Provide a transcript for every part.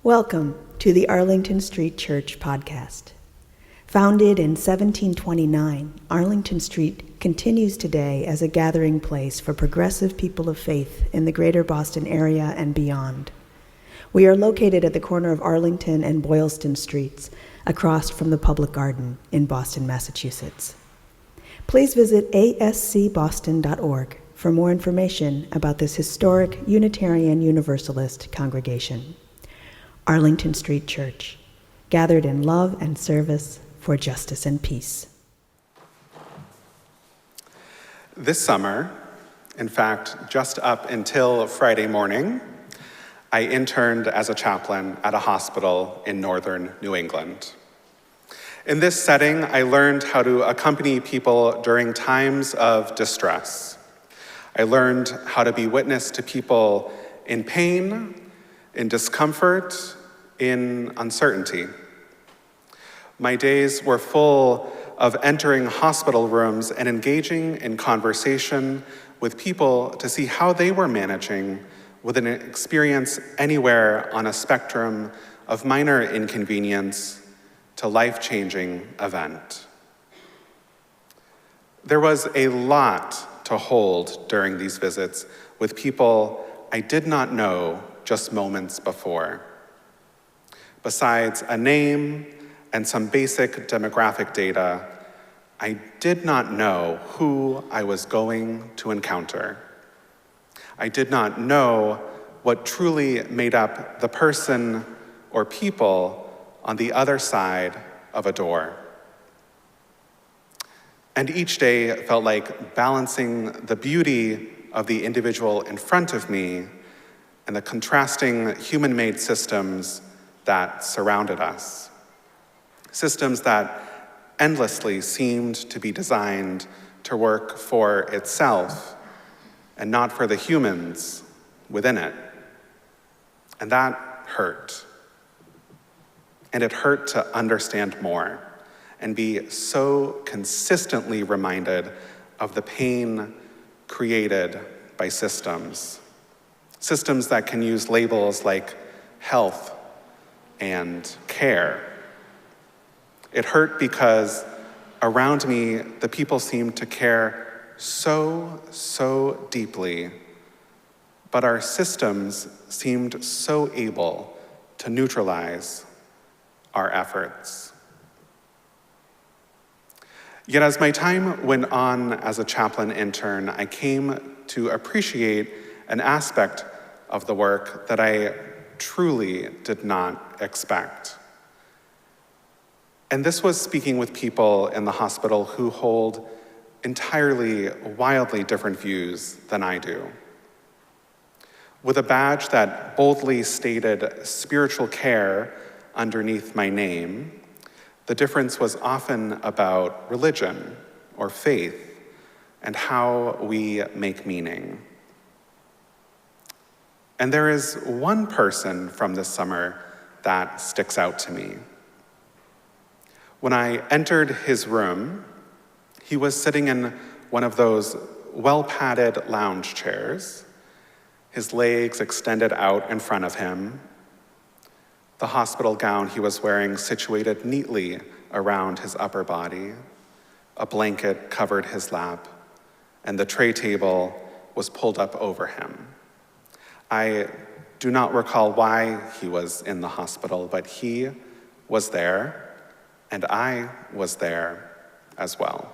Welcome to the Arlington Street Church podcast. Founded in 1729, Arlington Street continues today as a gathering place for progressive people of faith in the greater Boston area and beyond. We are located at the corner of Arlington and Boylston Streets, across from the Public Garden in Boston, Massachusetts. Please visit ascboston.org for more information about this historic Unitarian Universalist congregation. Arlington Street Church, gathered in love and service for justice and peace. This summer, in fact, just up until Friday morning, I interned as a chaplain at a hospital in northern New England. In this setting, I learned how to accompany people during times of distress. I learned how to be witness to people in pain, in discomfort, in uncertainty. My days were full of entering hospital rooms and engaging in conversation with people to see how they were managing with an experience anywhere on a spectrum of minor inconvenience to life-changing event. There was a lot to hold during these visits with people I did not know just moments before. Besides a name and some basic demographic data, I did not know who I was going to encounter. I did not know what truly made up the person or people on the other side of a door. And each day felt like balancing the beauty of the individual in front of me and the contrasting human-made systems that surrounded us. Systems that endlessly seemed to be designed to work for itself and not for the humans within it. And that hurt. And it hurt to understand more and be so consistently reminded of the pain created by systems. Systems that can use labels like health and care. It hurt because around me, the people seemed to care so deeply, but our systems seemed so able to neutralize our efforts. Yet as my time went on as a chaplain intern, I came to appreciate an aspect of the work that I truly did not expect. And this was speaking with people in the hospital who hold entirely, wildly different views than I do. With a badge that boldly stated spiritual care underneath my name, the difference was often about religion or faith and how we make meaning. And there is one person from this summer that sticks out to me. When I entered his room, he was sitting in one of those well-padded lounge chairs, his legs extended out in front of him, the hospital gown he was wearing situated neatly around his upper body, a blanket covered his lap, and the tray table was pulled up over him. I do not recall why he was in the hospital, but he was there, and I was there as well.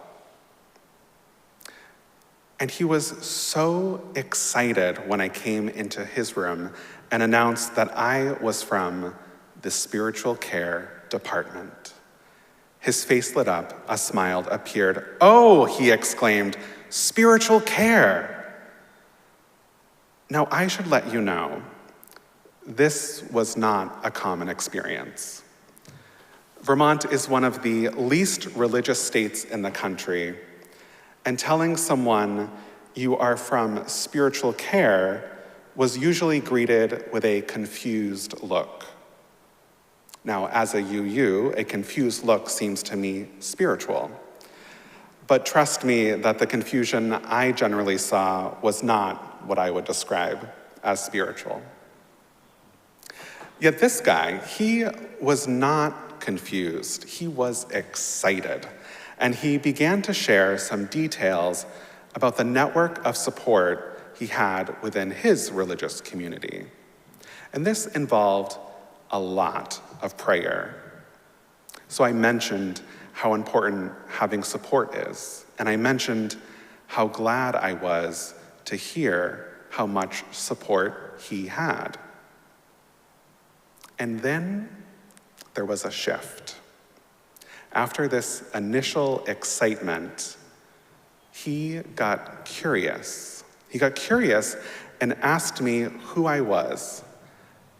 And he was so excited when I came into his room and announced that I was from the spiritual care department. His face lit up, a smile appeared. "Oh," he exclaimed, "spiritual care." Now, I should let you know, this was not a common experience. Vermont is one of the least religious states in the country, and telling someone you are from spiritual care was usually greeted with a confused look. Now, as a UU, a confused look seems to me spiritual. But trust me that the confusion I generally saw was not what I would describe as spiritual. Yet this guy, he was not confused. He was excited. And he began to share some details about the network of support he had within his religious community. And this involved a lot of prayer. So I mentioned how important having support is, and I mentioned how glad I was to hear how much support he had. And then there was a shift. After this initial excitement, he got curious. He got curious and asked me who I was,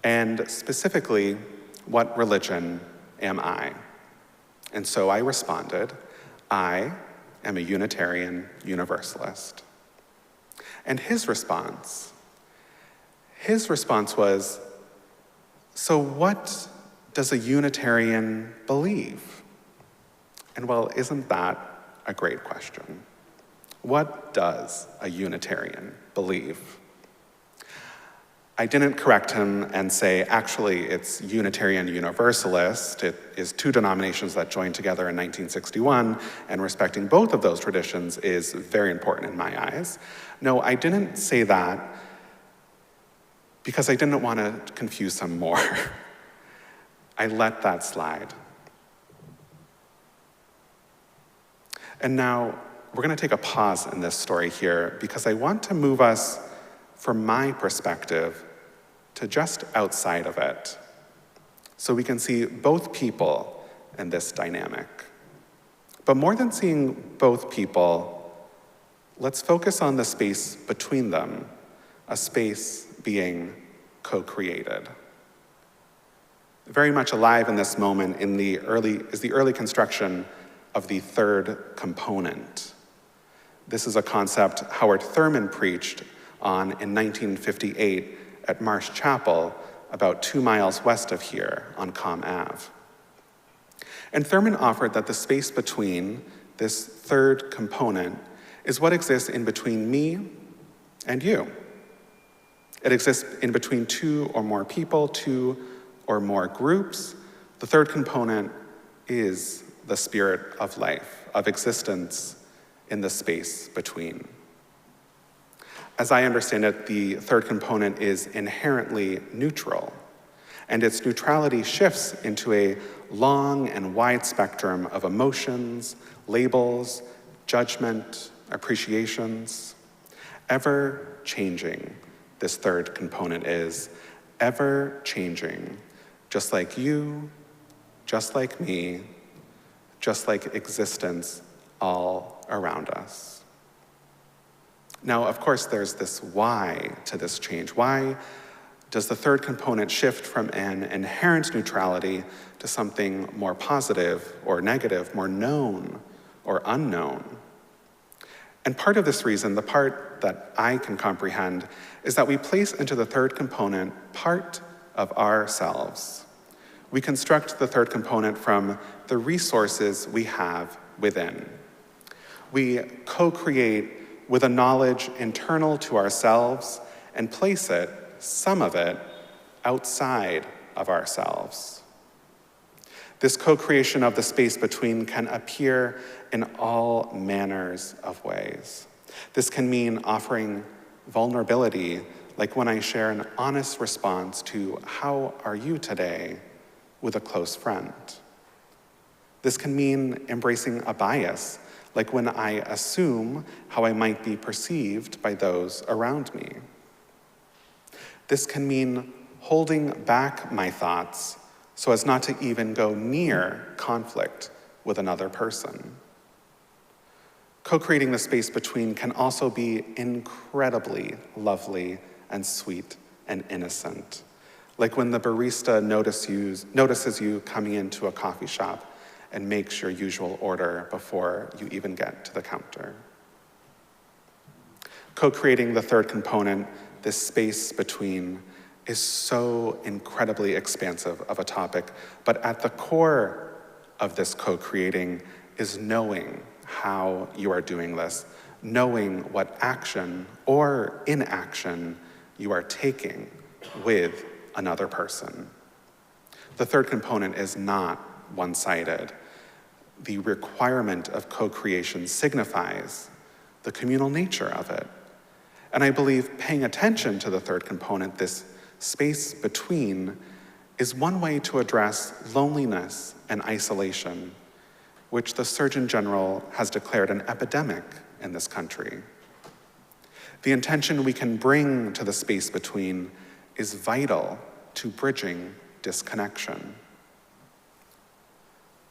and specifically, what religion am I? And so I responded, I am a Unitarian Universalist. And his response was, so what does a Unitarian believe? And well, isn't that a great question? What does a Unitarian believe? I didn't correct him and say, actually, it's Unitarian Universalist. It is two denominations that joined together in 1961, and respecting both of those traditions is very important in my eyes. No, I didn't say that because I didn't want to confuse him more. I let that slide. And now, we're going to take a pause in this story here because I want to move us from my perspective to just outside of it, so we can see both people in this dynamic. But more than seeing both people, let's focus on the space between them, a space being co-created. Very much alive in this moment is the early construction of the third component. This is a concept Howard Thurman preached on in 1958 at Marsh Chapel, about 2 miles west of here on Comm Ave. And Thurman offered that the space between this third component is what exists in between me and you. It exists in between two or more people, two or more groups. The third component is the spirit of life, of existence in the space between. As I understand it, the third component is inherently neutral, and its neutrality shifts into a long and wide spectrum of emotions, labels, judgment, appreciations. Ever changing, this third component is, ever changing, just like you, just like me, just like existence all around us. Now, of course, there's this why to this change. Why does the third component shift from an inherent neutrality to something more positive or negative, more known or unknown? And part of this reason, the part that I can comprehend, is that we place into the third component part of ourselves. We construct the third component from the resources we have within. We co-create with a knowledge internal to ourselves and place it, some of it, outside of ourselves. This co-creation of the space between can appear in all manners of ways. This can mean offering vulnerability, like when I share an honest response to "How are you today?" with a close friend. This can mean embracing a bias, like when I assume how I might be perceived by those around me. This can mean holding back my thoughts so as not to even go near conflict with another person. Co-creating the space between can also be incredibly lovely and sweet and innocent, like when the barista notices you coming into a coffee shop and makes your usual order before you even get to the counter. Co-creating the third component, this space between, is so incredibly expansive of a topic, but at the core of this co-creating is knowing how you are doing this, knowing what action or inaction you are taking with another person, The third component is not one-sided. The requirement of co-creation signifies the communal nature of it. And I believe paying attention to the third component, this space between, is one way to address loneliness and isolation, which the Surgeon General has declared an epidemic in this country. The intention we can bring to the space between is vital to bridging disconnection.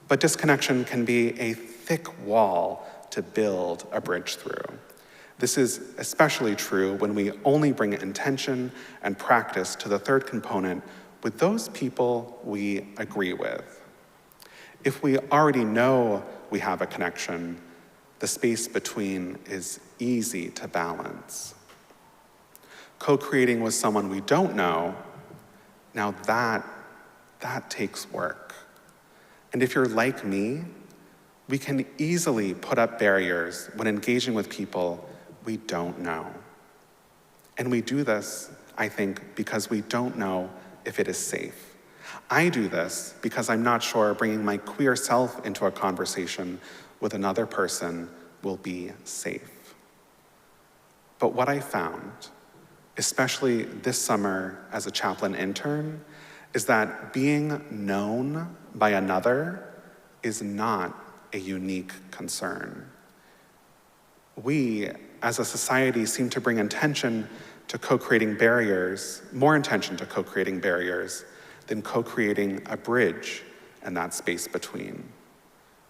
But disconnection can be a thick wall to build a bridge through. This is especially true when we only bring intention and practice to the third component with those people we agree with. If we already know we have a connection, the space between is easy to balance. Co-creating with someone we don't know, now that takes work. And if you're like me, we can easily put up barriers when engaging with people we don't know. And we do this, I think, because we don't know if it is safe. I do this because I'm not sure bringing my queer self into a conversation with another person will be safe. But what I found, especially this summer as a chaplain intern, is that being known by another is not a unique concern. We, as a society, seem to bring intention to co-creating barriers, more intention to co-creating barriers than co-creating a bridge and that space between.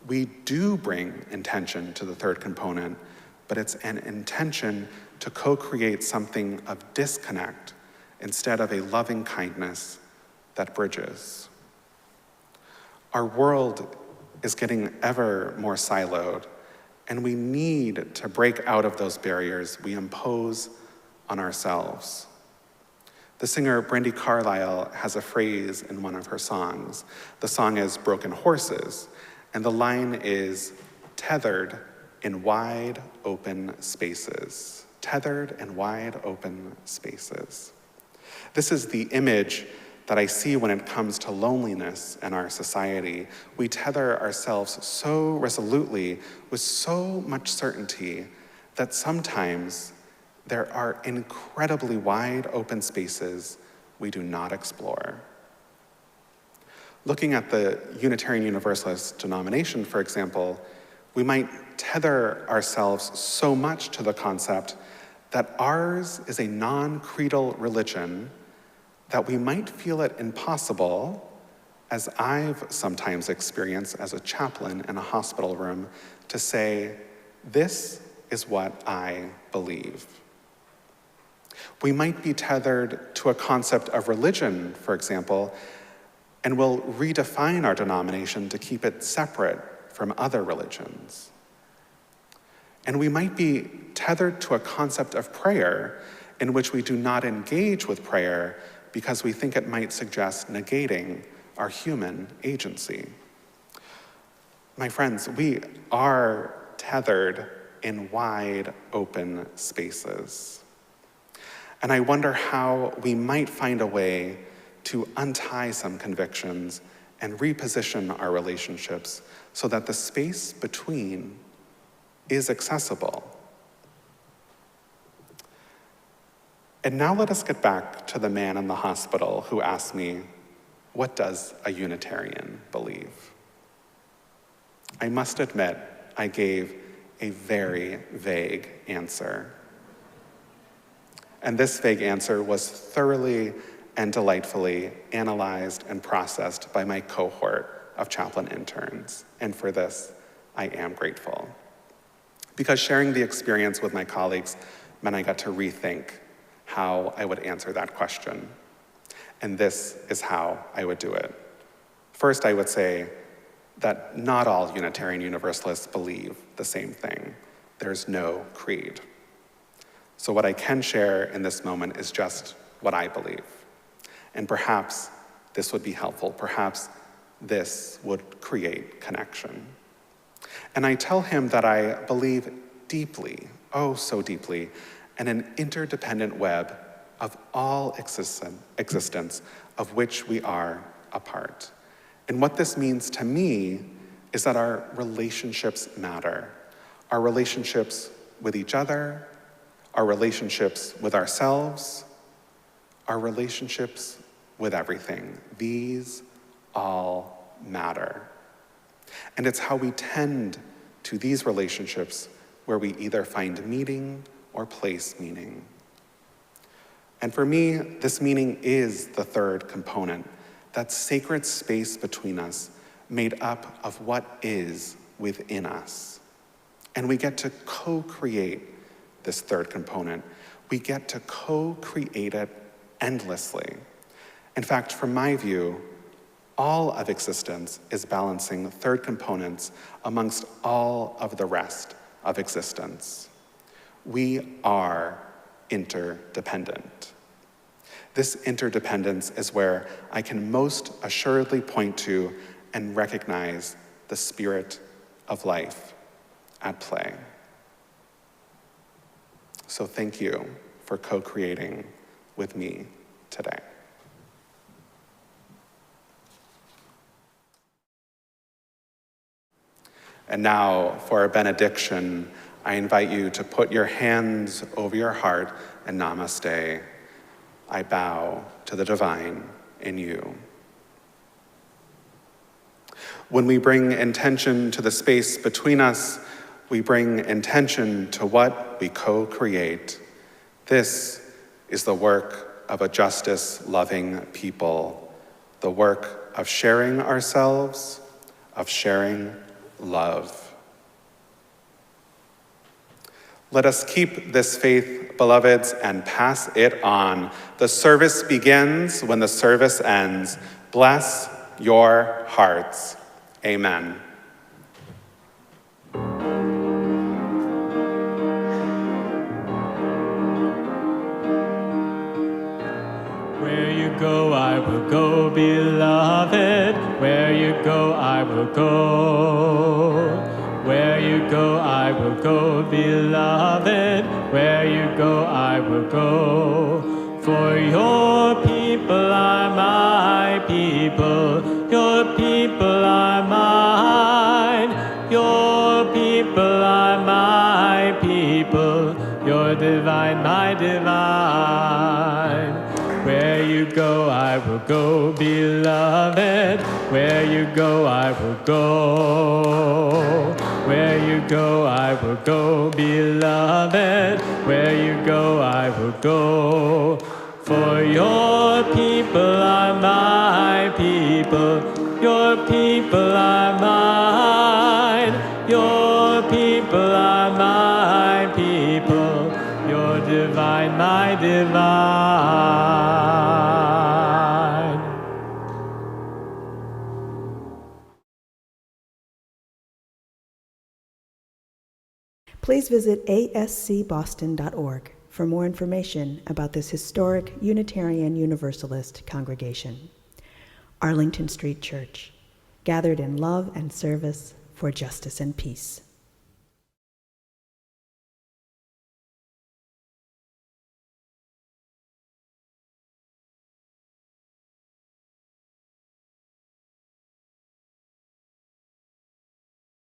We do bring intention to the third component, but it's an intention to co-create something of disconnect instead of a loving kindness that bridges. Our world is getting ever more siloed, and we need to break out of those barriers we impose on ourselves. The singer Brandi Carlile has a phrase in one of her songs. The song is "Broken Horses," and the line is, "Tethered in wide open spaces." Tethered in wide open spaces. This is the image that I see when it comes to loneliness in our society. We tether ourselves so resolutely with so much certainty that sometimes there are incredibly wide open spaces we do not explore. Looking at the Unitarian Universalist denomination, for example, we might tether ourselves so much to the concept that ours is a non-creedal religion that we might feel it impossible, as I've sometimes experienced as a chaplain in a hospital room, to say, "This is what I believe." We might be tethered to a concept of religion, for example, and will redefine our denomination to keep it separate from other religions. And we might be tethered to a concept of prayer in which we do not engage with prayer because we think it might suggest negating our human agency. My friends, we are tethered in wide open spaces. And I wonder how we might find a way to untie some convictions and reposition our relationships so that the space between is accessible. And now let us get back to the man in the hospital who asked me, "What does a Unitarian believe?" I must admit, I gave a very vague answer. And this vague answer was thoroughly and delightfully analyzed and processed by my cohort of chaplain interns. And for this, I am grateful. Because sharing the experience with my colleagues meant I got to rethink how I would answer that question. And this is how I would do it. First, I would say that not all Unitarian Universalists believe the same thing. There's no creed. So what I can share in this moment is just what I believe. And perhaps this would be helpful. Perhaps this would create connection. And I tell him that I believe deeply, oh so deeply, in an interdependent web of all existence of which we are apart. And what this means to me is that our relationships matter. Our relationships with each other, our relationships with ourselves, our relationships with everything. These all matter. And it's how we tend to these relationships where we either find meaning or place meaning. And for me, this meaning is the third component, that sacred space between us made up of what is within us. And we get to co-create this third component. We get to co-create it endlessly. In fact, from my view, all of existence is balancing third components amongst all of the rest of existence. We are interdependent. This interdependence is where I can most assuredly point to and recognize the spirit of life at play. So thank you for co-creating with me today. And now for our benediction, I invite you to put your hands over your heart and namaste. I bow to the divine in you. When we bring intention to the space between us, we bring intention to what we co-create. This is the work of a justice-loving people, the work of sharing ourselves, of sharing love. Let us keep this faith, beloveds, and pass it on. The service begins when the service ends. Bless your hearts. Amen. Where you go, I will go, beloved. Where you go, I will go. Where you go, I will go, beloved. Where you go, I will go. For your people are my people. Your people are mine. Your people are my people. Your divine, my divine. Where you go, I will go, beloved. Where you go, I will go. Where you go, I will go, beloved. Where you go, I will go. For your people are my people. Your people are mine. Your people are my people. Your divine, my divine. Please visit ascboston.org for more information about this historic Unitarian Universalist congregation. Arlington Street Church, gathered in love and service for justice and peace.